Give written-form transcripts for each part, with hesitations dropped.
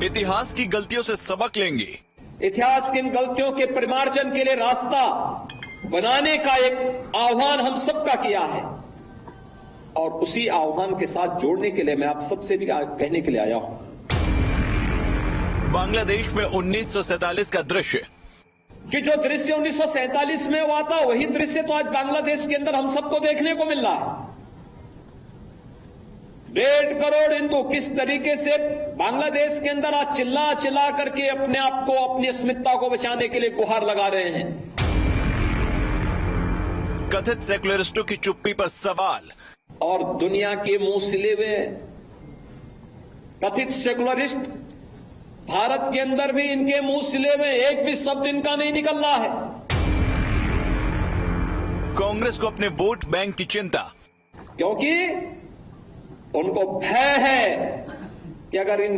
इतिहास की गलतियों से सबक लेंगे। इतिहास की इन गलतियों के परिमार्जन के लिए रास्ता बनाने का एक आह्वान हम सबका किया है और उसी आह्वान के साथ जोड़ने के लिए मैं आप सबसे भी कहने के लिए आया हूं। बांग्लादेश में 1947 का दृश्य कि जो दृश्य 1947 में हुआ था वही दृश्य तो आज बांग्लादेश के अंदर हम सबको देखने को मिल रहा है। 1.5 करोड़ हिंदू किस तरीके से बांग्लादेश के अंदर आज चिल्ला चिल्ला करके अपने आप को, अपनी अस्मिता को बचाने के लिए गुहार लगा रहे हैं। कथित सेकुलरिस्टों की चुप्पी पर सवाल। और दुनिया के मुंह सिले हुए कथित सेकुलरिस्ट भारत के अंदर भी इनके मुंह सिले हुए एक भी शब्द इनका नहीं निकल रहा है। कांग्रेस को अपने वोट बैंक की चिंता, क्योंकि उनको भय है कि अगर इन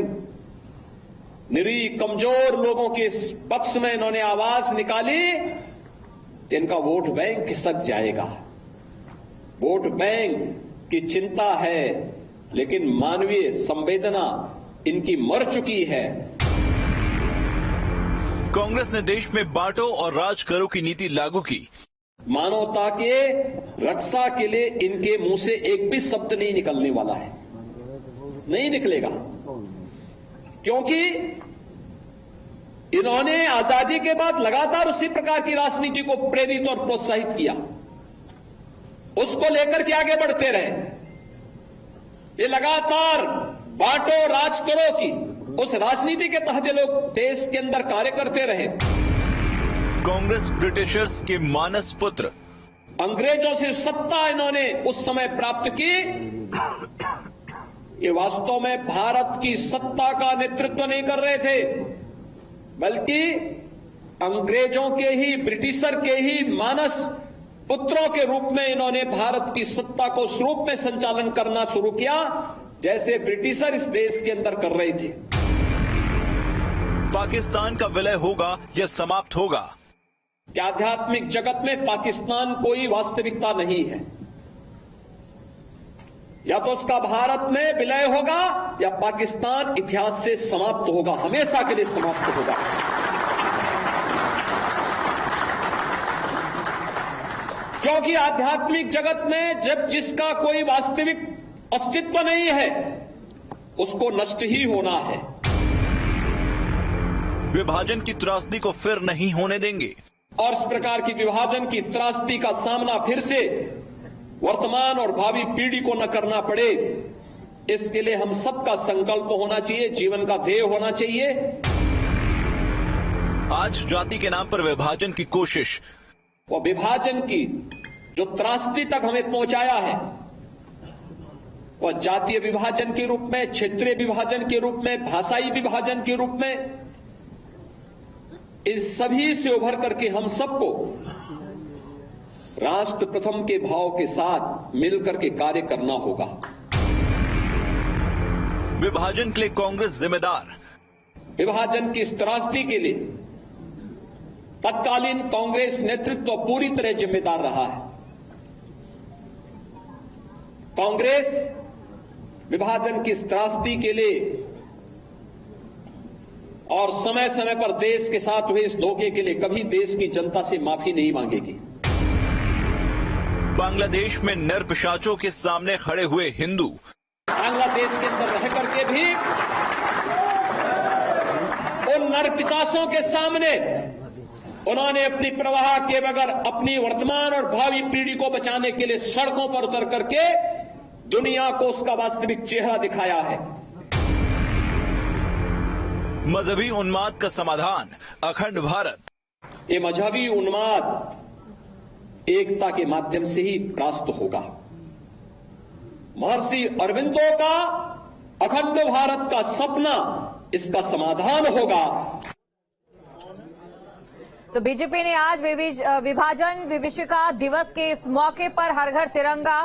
निरीह कमजोर लोगों के इस पक्ष में इन्होंने आवाज निकाली तो इनका वोट बैंक खिसक जाएगा। वोट बैंक की चिंता है, लेकिन मानवीय संवेदना इनकी मर चुकी है। कांग्रेस ने देश में बांटो और राज करो की नीति लागू की। मानवता के रक्षा के लिए इनके मुंह से एक भी शब्द नहीं निकलने वाला है, नहीं निकलेगा, क्योंकि इन्होंने आजादी के बाद लगातार उसी प्रकार की राजनीति को प्रेरित और प्रोत्साहित किया, उसको लेकर के आगे बढ़ते रहे। ये लगातार बांटो राज करो की उस राजनीति के तहत लोग देश के अंदर कार्य करते रहे। कांग्रेस ब्रिटिशर्स के मानस पुत्र, अंग्रेजों से सत्ता इन्होंने उस समय प्राप्त की। ये वास्तव में भारत की सत्ता का नेतृत्व नहीं कर रहे थे, बल्कि अंग्रेजों के ही, ब्रिटिशर के ही मानस पुत्रों के रूप में इन्होंने भारत की सत्ता को उस रूप में संचालन करना शुरू किया जैसे ब्रिटिशर इस देश के अंदर कर रहे थे। पाकिस्तान का विलय होगा या समाप्त होगा? आध्यात्मिक जगत में पाकिस्तान कोई वास्तविकता नहीं है। या तो उसका भारत में विलय होगा या पाकिस्तान इतिहास से समाप्त होगा, हमेशा के लिए समाप्त होगा। क्योंकि आध्यात्मिक जगत में जब जिसका कोई वास्तविक अस्तित्व नहीं है उसको नष्ट ही होना है। विभाजन की त्रासदी को फिर नहीं होने देंगे और इस प्रकार की विभाजन की त्रासदी का सामना फिर से वर्तमान और भावी पीढ़ी को न करना पड़े, इसके लिए हम सबका संकल्प होना चाहिए, जीवन का ध्येय होना चाहिए। आज जाति के नाम पर विभाजन की कोशिश, वो विभाजन की जो त्रासदी तक हमें पहुंचाया है, वह जातीय विभाजन के रूप में, क्षेत्रीय विभाजन के रूप में, भाषाई विभाजन के रूप में, इन सभी से उभर करके हम सबको राष्ट्र प्रथम के भाव के साथ मिलकर के कार्य करना होगा। विभाजन के लिए कांग्रेस जिम्मेदार, विभाजन की इस त्रासदी के लिए तत्कालीन कांग्रेस नेतृत्व पूरी तरह जिम्मेदार रहा है। कांग्रेस विभाजन की इस त्रासदी के लिए और समय समय पर देश के साथ हुए इस धोखे के लिए कभी देश की जनता से माफी नहीं मांगेगी। बांग्लादेश में नर पिशाचों के सामने खड़े हुए हिंदू, बांग्लादेश के अंदर रह करके भी उन नर पिशाचों के सामने उन्होंने अपनी प्रवाह के बगैर अपनी वर्तमान और भावी पीढ़ी को बचाने के लिए सड़कों पर उतर करके दुनिया को उसका वास्तविक चेहरा दिखाया है। मजहबी उन्माद का समाधान अखंड भारत। ये मजहबी उन्माद एकता के माध्यम से ही परास्त होगा। महर्षि अरविंदो का अखंड भारत का सपना इसका समाधान होगा। तो बीजेपी ने आज विभाजन विभीषिका दिवस के इस मौके पर हर घर तिरंगा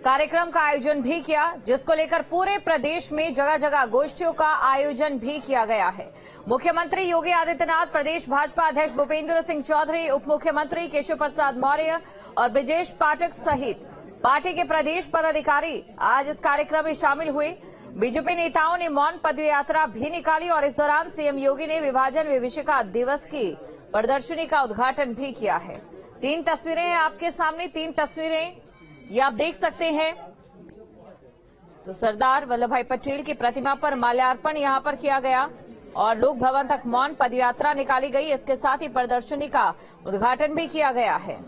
कार्यक्रम का आयोजन भी किया, जिसको लेकर पूरे प्रदेश में जगह जगह गोष्ठियों का आयोजन भी किया गया है। मुख्यमंत्री योगी आदित्यनाथ, प्रदेश भाजपा अध्यक्ष भूपेंद्र सिंह चौधरी, उप मुख्यमंत्री केशव प्रसाद मौर्य और ब्रजेश पाठक सहित पार्टी के प्रदेश पदाधिकारी आज इस कार्यक्रम में शामिल हुए। बीजेपी नेताओं ने मौन पदयात्रा भी निकाली और इस दौरान सीएम योगी ने विभाजन विभीषिका दिवस की प्रदर्शनी का उद्घाटन भी किया है। 3 तस्वीरें हैं आपके सामने, 3 तस्वीरें ये आप देख सकते हैं। तो सरदार वल्लभ भाई पटेल की प्रतिमा पर माल्यार्पण यहां पर किया गया और लोक भवन तक मौन पदयात्रा निकाली गई। इसके साथ ही प्रदर्शनी का उद्घाटन भी किया गया है।